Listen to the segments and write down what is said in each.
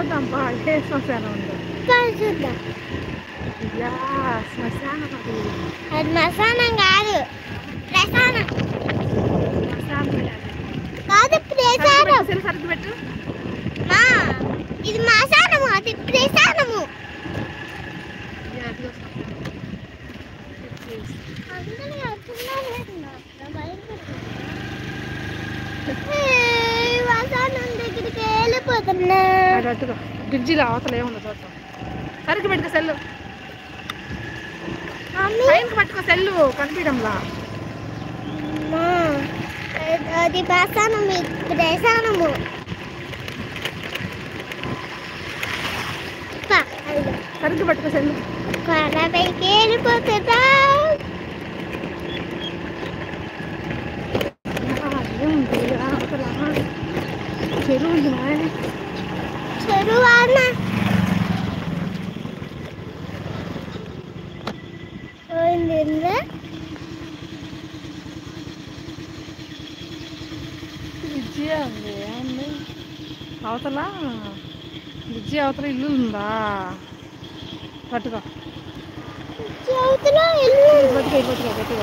చూద్దాం బా ఏ శ్మశానం ఉందో చూద్దాం. యా శ్మశానం అది మసానం కాదు, ప్రసానం కాదు, ప్రసానం. సరుకు పెట్టు. ఇది మసానము, అది ప్రసానము. మసానం దగ్గరికి వెళ్ళిపోతున్నా. బ్రిడ్జిలో అవతల ఏముందో చూద్దాం. సరుకు పెట్టుకో సెల్లు, పైనకి పట్టుకో సెల్లు కనిపించడంలా. అది ప్రసానము, ఇది ప్రసానము. సరుకు పట్టుకో సెల్లు. పైకి వెళ్ళిపోతుందా? ఏముంది అవతల చెరువు ఉంది. చెరువు అన్న బ్రిడ్జి ఉంది. ఏముంది అవతల బ్రిడ్జి అవతల ఇల్లు ఉందా? పట్టుకో అవతల ఇల్లు. పట్టుకో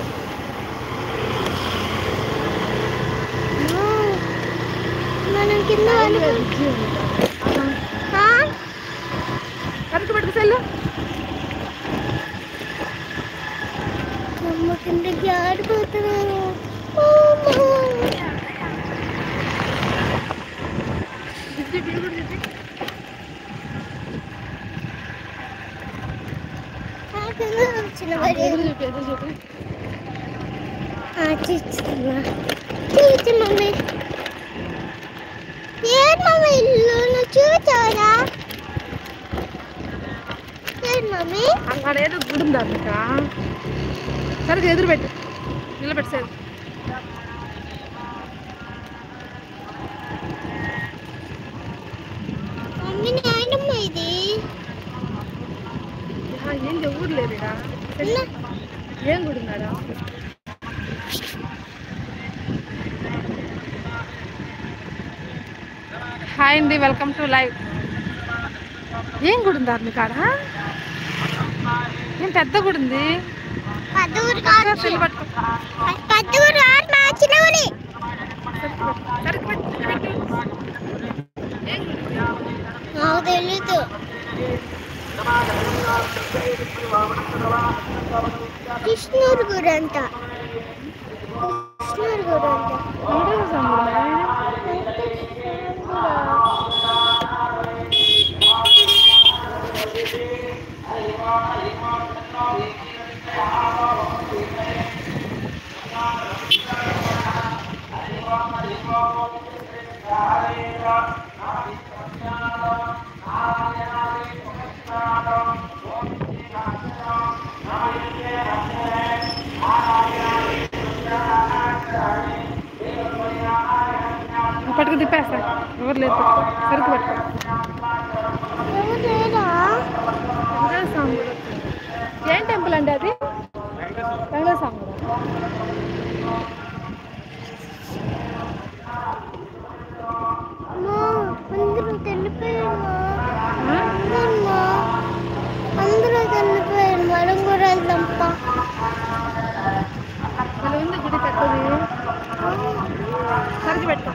మనం కింద బ్రిడ్జి ఉంది. సరుకు పట్టుకో సెల్లు. అమ్మ కిందకి ఆడిపోతున్నాను. మమ్మీ ఏం మమ్మీ ఇల్లు నువ్వు చూచారా? ఏం మమ్మీ అక్కడ ఏదో గుడి ఉందా ఇంకా? సరే ఎదురు పెట్టు, నిలబెట్టు సార్. మమ్మీ నాయనమ్మ ఇది ఏంటి ఊరు లేదు ఏం గుడి ఉన్నాడా? హాయ్ అండి, వెల్కమ్ టు లైవ్. ఏం గుడి ఉందా మీకు కాడ? ఏం పెద్ద గుడి ఉంది. తెలీదు. కృష్ణూరు గుడి అంట. కృష్ణూరు గుడి అంట. పట్టుకు తిప్పేస్తా, ఎవరు లేదు. సరుకు పట్టుకో. ఏం టెంపుల్ అండి అది? వెంకటేశ్వర స్వామి. అందరూ తెలిపోయారు, అందరూ తెలిపోయారు. మనం కూడా వెళ్దాంప. అలా ఉంది గుడి పెద్దది. సరుకు పెట్టుకో.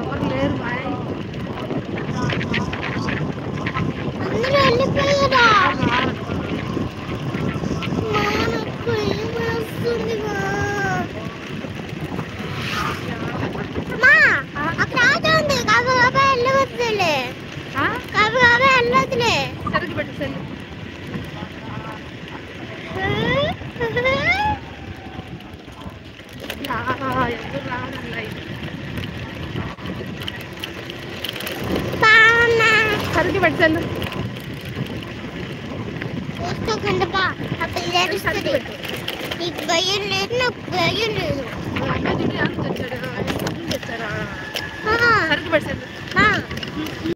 ఎవరు లేరు బాయ్, అందరూ వెళ్ళిపోయారా? సరుకు పెట్టు సెల్లు. ఎవరు రావడం సరుకు పెట్టు సెల్లు. నీకు భయం లేదు, నాకు భయం లేదు. సరుకు పెట్టు సెల్లు.